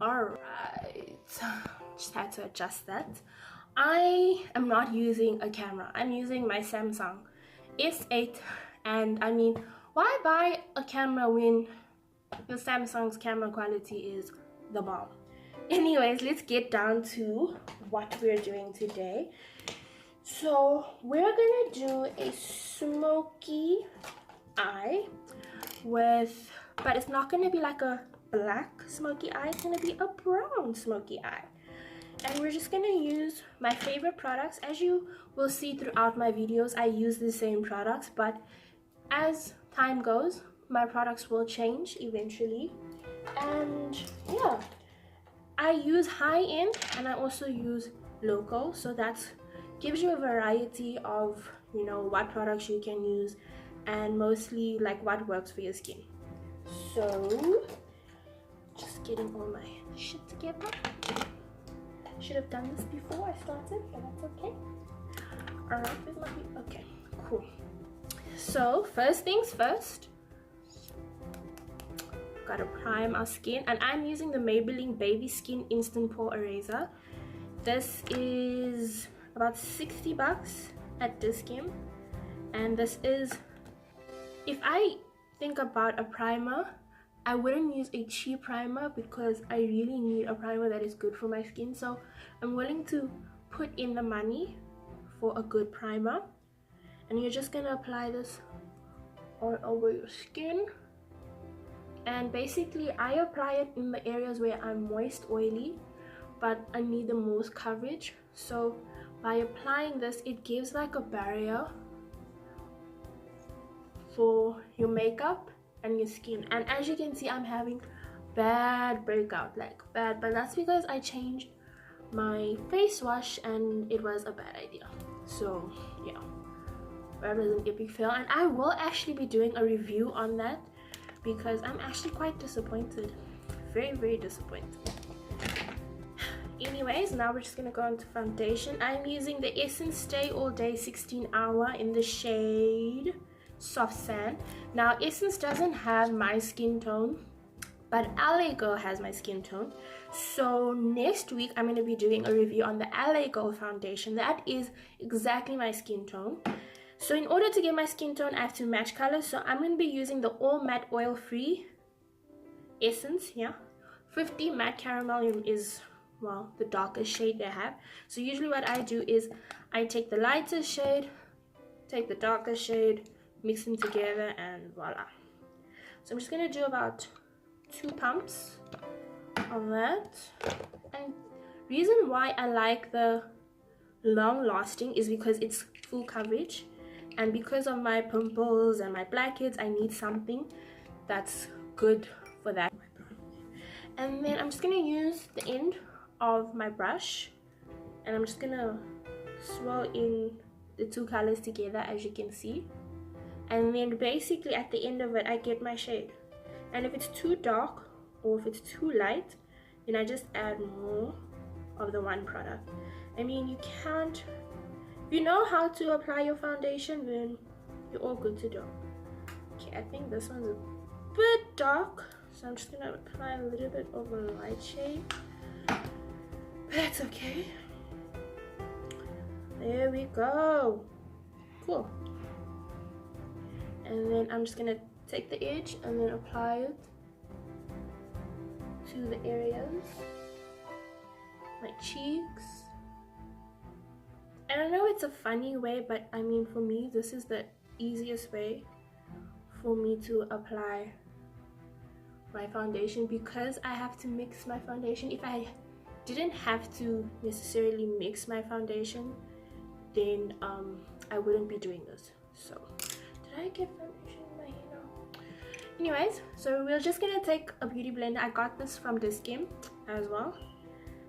Alright, just had to adjust that. I am not using a camera. I'm using my Samsung S8, and I mean, why buy a camera when the Samsung's camera quality is the bomb? Anyways, let's get down to what we're doing today. So we're gonna do a smoky eye with, but it's not gonna be like a black smoky eye, it's gonna be a brown smoky eye. And we're just gonna use my favorite products. As you will see throughout my videos, I use the same products, but as time goes, my products will change eventually. And yeah, I use high-end and I also use local, so that gives you a variety of, you know, what products you can use and mostly like what works for your skin. So just getting all my shit together. Should have done this before I started, but that's okay. Alright, with my, okay, cool. So first things first, gotta prime our skin, and I'm using the Maybelline Baby Skin Instant Pore Eraser. This is about 60 bucks at Discount, and this is, if I think about a primer, I wouldn't use a cheap primer because I really need a primer that is good for my skin. So I'm willing to put in the money for a good primer. And you're just gonna apply this all over your skin. And basically I apply it in the areas where I'm moist, oily, but I need the most coverage. So by applying this, it gives like a barrier for your makeup and your skin. And as you can see, I'm having bad breakout, like bad, but that's because I changed my face wash and it was a bad idea. So yeah, that was an epic fail, and I will actually be doing a review on that because I'm actually quite disappointed, very disappointed. Anyways, now we're just gonna go into foundation. I'm using the Essence Stay All Day 16 Hour in the shade Soft Sand. Now Essence doesn't have my skin tone, but LA Girl has my skin tone. So next week I'm going to be doing a review on the LA Girl foundation. That is exactly my skin tone. So in order to get my skin tone, I have to match colors. So I'm going to be using the All Matte Oil Free Essence here. 50 Matte Caramel is, well, the darkest shade they have. So usually what I do is I take the lightest shade, take the darkest shade, mix them together, and voila. So I'm just going to do about 2 pumps of that. And reason why I like the long lasting is because it's full coverage, and because of my pimples and my blackheads, I need something that's good for that. And then I'm just going to use the end of my brush, and I'm just going to swirl in the 2 colors together, as you can see. And then basically at the end of it, I get my shade. And if it's too dark or if it's too light, then I just add more of the one product. I mean, you can't, if you know how to apply your foundation, then you're all good to go. Okay, I think this one's a bit dark, so I'm just gonna apply a little bit of a light shade, but that's okay. There we go. Cool. And then I'm just gonna take the edge and then apply it to the areas, my cheeks. And I know it's a funny way, but I mean, for me, this is the easiest way for me to apply my foundation, because I have to mix my foundation. If I didn't have to necessarily mix my foundation, then I wouldn't be doing this. So did I get foundation in my hair now? Anyways, so we're just gonna take a beauty blender. I got this from Discount as well,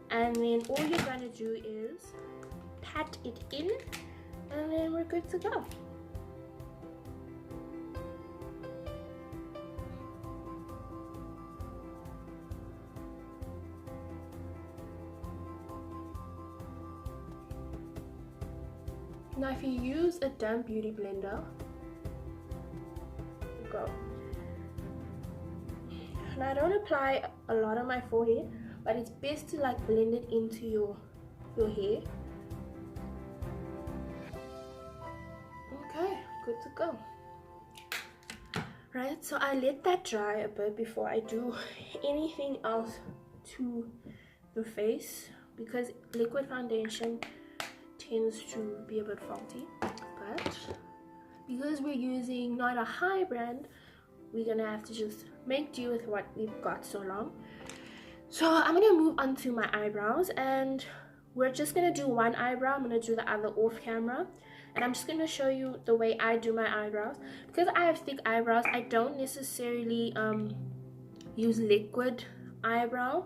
and then all you're gonna do is pat it in, and then we're good to go. Now if you use a damp beauty blender, go. And I don't apply a lot on my forehead, but it's best to like blend it into your hair. Okay, good to go. Right, so I let that dry a bit before I do anything else to the face, because liquid foundation tends to be a bit faulty. But because we're using not a high brand, we're gonna have to just make do with what we've got so long. So I'm gonna move on to my eyebrows, and we're just gonna do one eyebrow. I'm gonna do the other off camera, and I'm just gonna show you the way I do my eyebrows. Because I have thick eyebrows, I don't necessarily use liquid eyebrow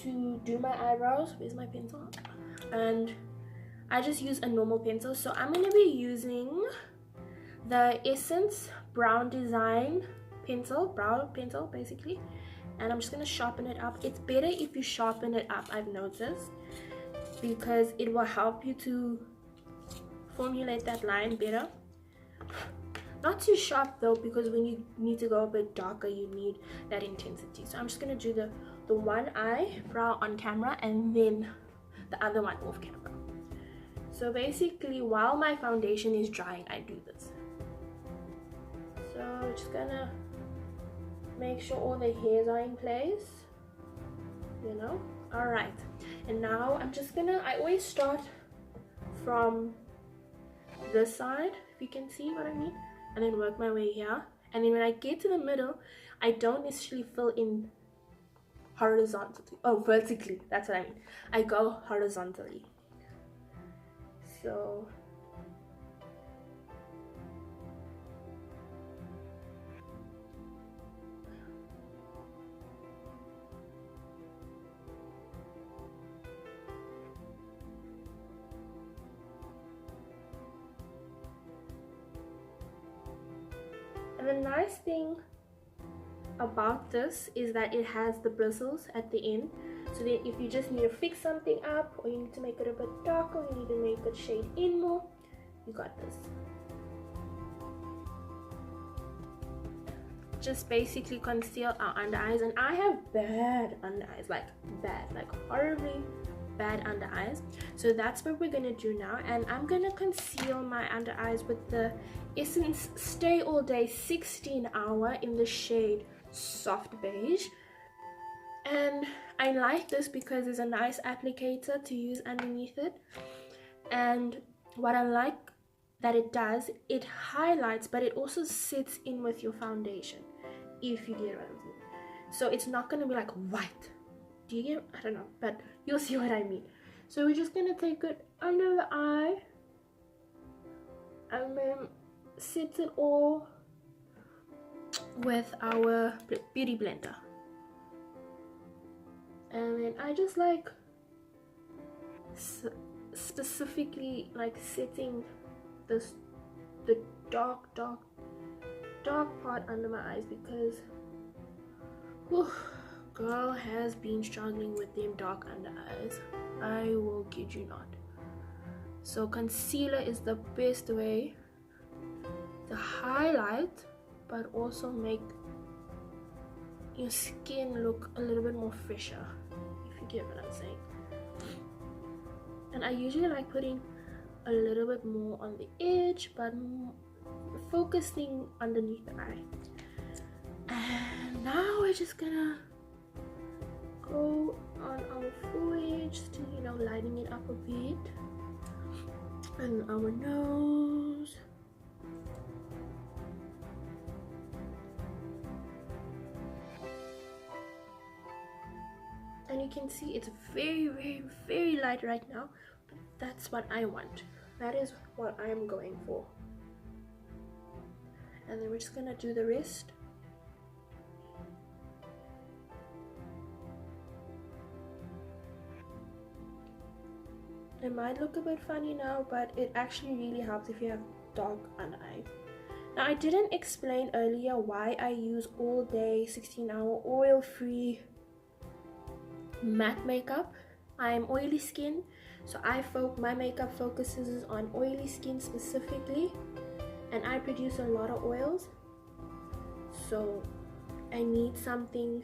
to do my eyebrows. Where's my pencil? And I just use a normal pencil. So I'm gonna be using the Essence Brown Design pencil, brow pencil basically, and I'm just gonna sharpen it up. It's better if you sharpen it up, I've noticed, because it will help you to formulate that line better. Not too sharp though, because when you need to go a bit darker, you need that intensity. So I'm just gonna do the one eyebrow on camera and then the other one off camera. So basically, while my foundation is drying, I do this. So just gonna make sure all the hairs are in place, you know. All right, and now I'm just gonna, I always start from this side, if you can see what I mean, and then work my way here. And then when I get to the middle, I don't necessarily fill in horizontally, oh, vertically, that's what I mean. I go horizontally. So and the nice thing about this is that it has the bristles at the end, so that if you just need to fix something up, or you need to make it a bit darker, or you need to make it shade in more, you got this. Just basically conceal our under eyes, and I have bad under eyes, like bad, like horribly bad under eyes. So that's what we're gonna do now, and I'm gonna conceal my under eyes with the Essence Stay All Day 16 Hour in the shade Soft Beige. And I like this because there's a nice applicator to use underneath it, and what I like that it does, it highlights, but it also sits in with your foundation, if you get what I mean. So it's not going to be like white. Do you get? I don't know, but you'll see what I mean. So we're just going to take it under the eye and then sit it all with our beauty blender. And then I just like specifically like setting this, the dark part under my eyes, because whew, girl has been struggling with them dark under eyes, I will kid you not. So concealer is the best way to highlight but also make your skin look a little bit more fresher, if you get what I'm saying. And I usually like putting a little bit more on the edge, but focusing underneath the eye. And now we're just gonna go on our forehead, just to, you know, lighten it up a bit, and our nose. And you can see it's very light right now, but that's what I want. That is what I'm going for. And then we're just gonna do the rest. It might look a bit funny now, but it actually really helps if you have dark under eyes. Now, I didn't explain earlier why I use all day 16-hour oil-free matte makeup. I'm oily skin, so my makeup focuses on oily skin specifically, and I produce a lot of oils, so I need something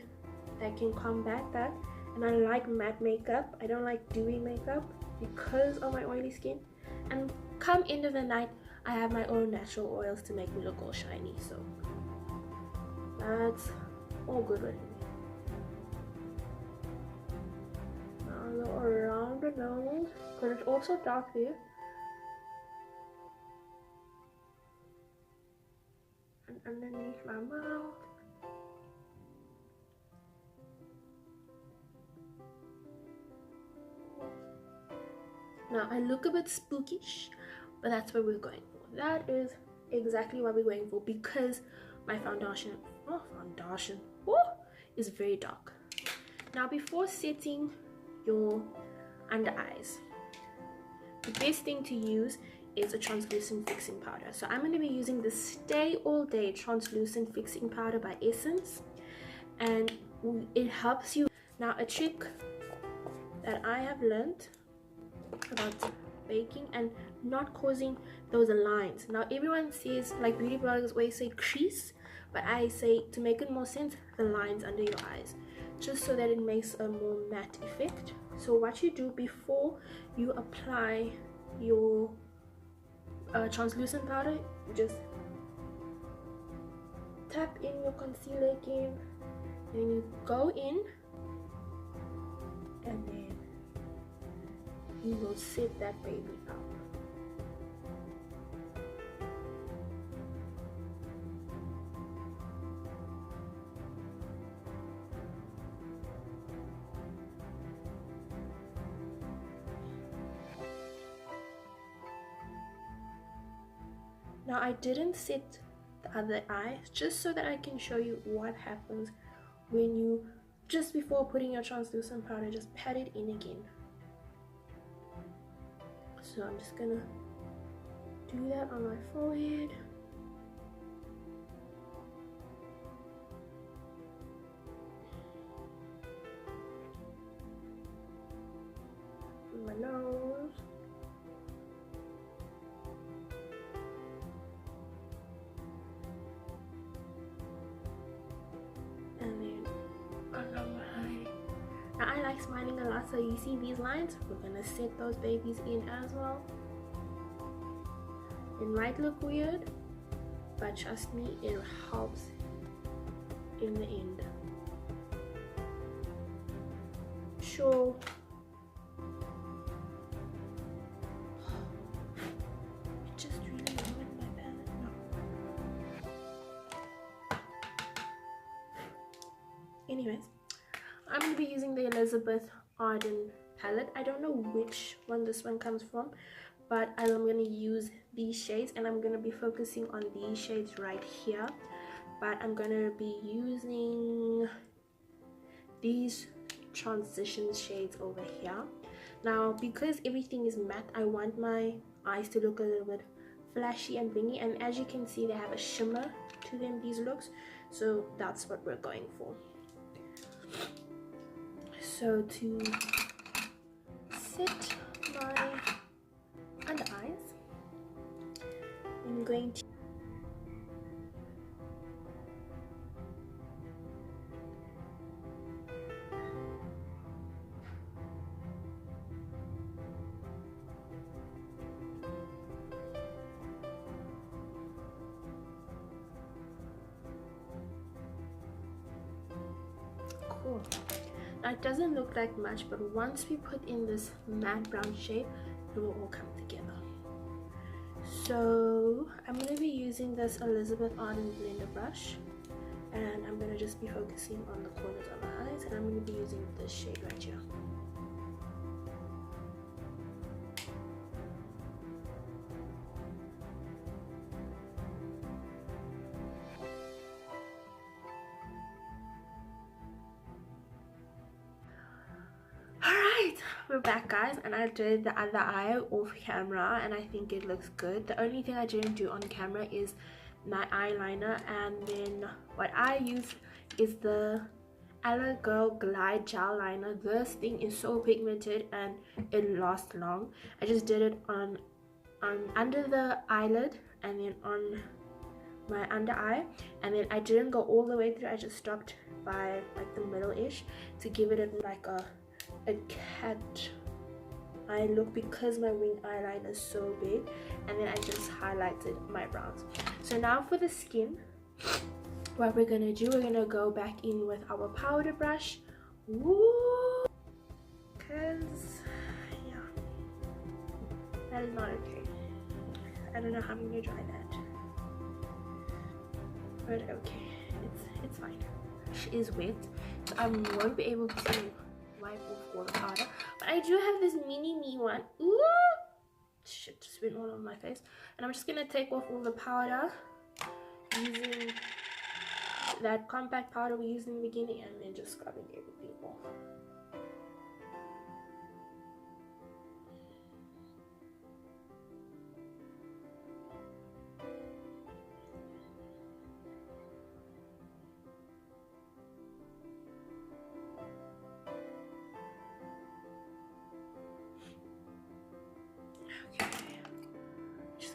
that can combat that. and I like matte makeup. I don't like dewy makeup because of my oily skin. And come end of the night, I have my own natural oils to make me look all shiny, so that's all good with me. Now go around the nose because it's also dark there. And underneath my mouth. Now I look a bit spookish, but that's what we're going for. That is exactly what we're going for because my foundation is very dark. Now before setting your under eyes, the best thing to use is a translucent fixing powder. So I'm going to be using the Stay All Day translucent fixing powder by Essence, and it helps you. Now a trick that I have learned about baking and not causing those lines. Now everyone says, like beauty bloggers always say crease, but I say, to make it more sense, the lines under your eyes, just so that it makes a more matte effect. So what you do before you apply your translucent powder, you just tap in your concealer again, then you go in and then you will set that baby up. Now I didn't set the other eye just so that I can show you what happens when you, just before putting your translucent powder, just pat it in again. So I'm just gonna do that on my forehead. My nose. And then under my eye. Now I like smiling a lot, so you see these lines, we're gonna set those babies in as well. It might look weird, but trust me, it helps in the end. Sure. It just really ruined my palette now. Anyways, I'm going to be using the Elizabeth Arden palette. I don't know which one this one comes from, but I'm going to use these shades, and I'm going to be focusing on these shades right here. But I'm going to be using these transition shades over here. Now because everything is matte, I want my eyes to look a little bit flashy and blingy, and as you can see, they have a shimmer to them, these looks, so that's what we're going for. So to set my under eyes, I'm going to cool. Now it doesn't look like much, but once we put in this matte brown shade, it will all come together. So I'm going to be using this Elizabeth Arden blender brush, and I'm going to just be focusing on the corners of my eyes, and I'm going to be using this shade right here. We're back, guys, and I did the other eye off camera and I think it looks good. The only thing I didn't do on camera is my eyeliner, and then what I used is the Aloe Girl Glide Gel Liner. This thing is so pigmented and it lasts long. I just did it on under the eyelid and then on my under eye, and then I didn't go all the way through. I just stopped by like the middle-ish to give it like a cat eye look, because my wing eyeliner is so big. And then I just highlighted my brows. So now for the skin, what we're gonna do, we're gonna go back in with our powder brush. Woo! Because yeah, that is not okay. I don't know how I'm gonna dry that, but okay, it's fine. It is wet, so I won't be able to wipe off all the powder. But I do have this mini me one. Ooh! Shit, just went all over my face. And I'm just gonna take off all the powder using that compact powder we used in the beginning, and then just scrubbing everything off.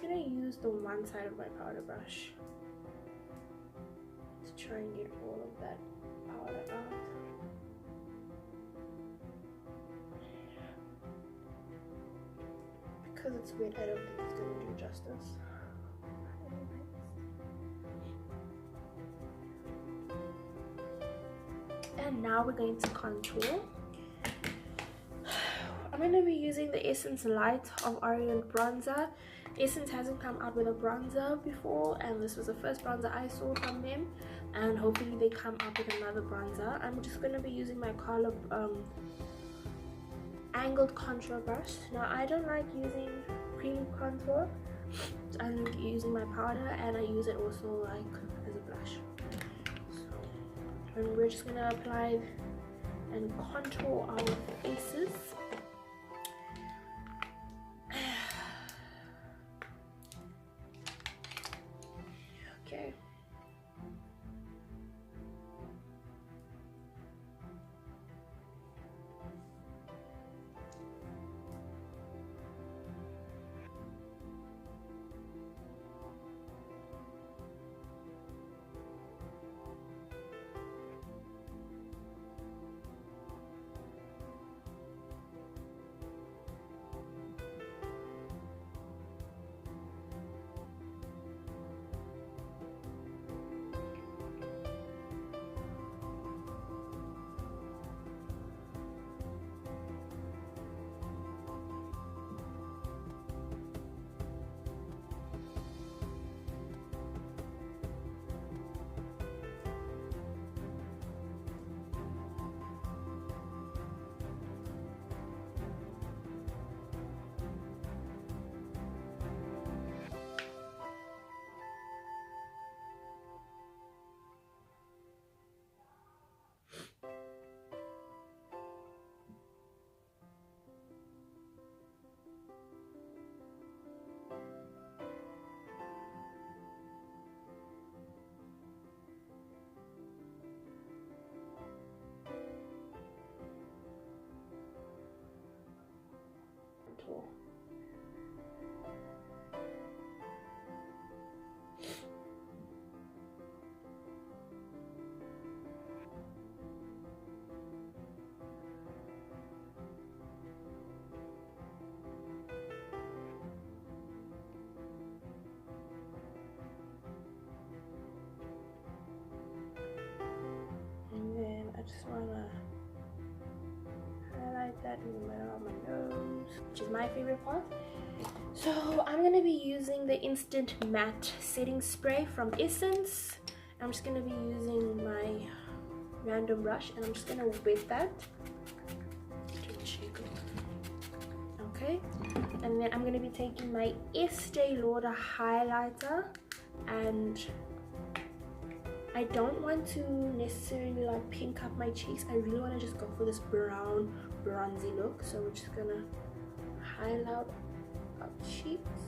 I'm gonna use the one side of my powder brush to try and get all of that powder out. Because it's wet, I don't think it's gonna do justice. And now we're going to contour. I'm going to be using the Essence Light of Orient bronzer. Essence hasn't come out with a bronzer before, and this was the first bronzer I saw from them, and hopefully they come up with another bronzer. I'm just going to be using my color angled contour brush. Now I don't like using cream contour, so I'm using my powder, and I use it also like as a blush. So, and we're just going to apply and contour our faces. Okay. Just want to highlight that in the middle of my nose, which is my favorite part. So I'm going to be using the Instant Matte Setting Spray from Essence. I'm just going to be using my random brush, and I'm just going to wet that. Okay, and then I'm going to be taking my Estee Lauder highlighter, and I don't want to necessarily like pink up my cheeks. I really want to just go for this brown bronzy look, so we're just gonna highlight our cheeks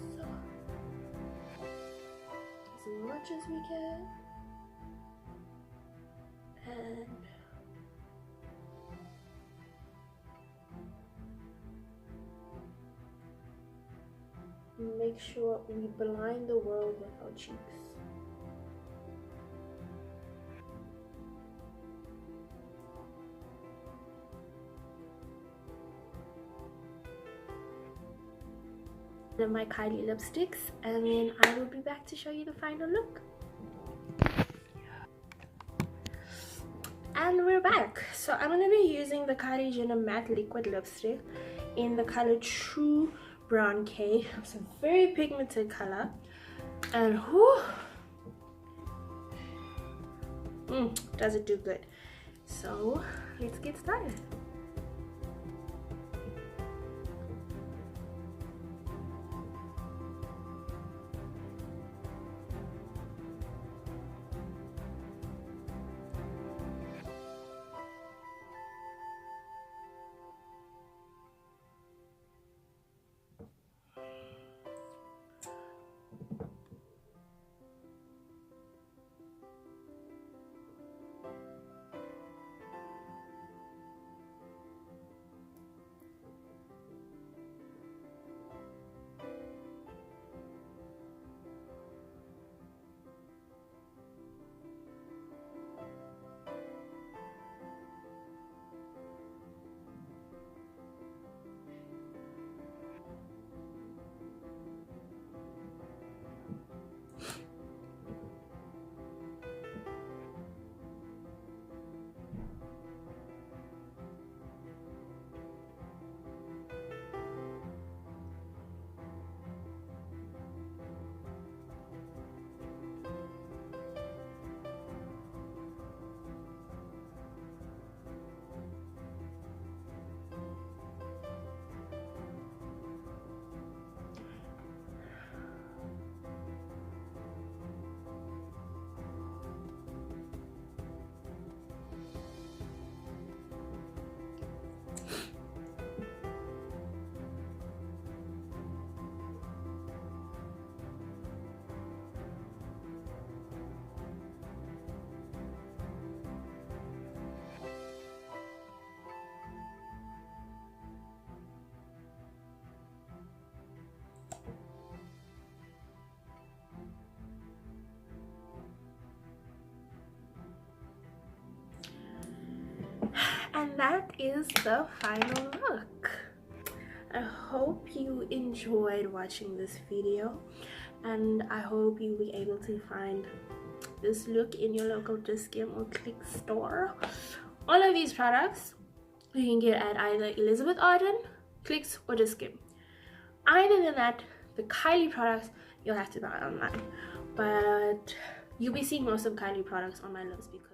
as much as we can, and make sure we blind the world with our cheeks. my Kylie lipsticks, and then I will be back to show you the final look. And we're back. So I'm going to be using the Kylie Jenner matte liquid lipstick in the color True Brown Cake. It's a very pigmented color, and whoo, does it do good. So let's get started. And that is the final look. I hope you enjoyed watching this video, and I hope you'll be able to find this look in your local Discount or Click store. All of these products you can get at either Elizabeth Arden, Clicks, or Discount. Other than that, the Kylie products you'll have to buy online, but you'll be seeing most of Kylie products on my lips because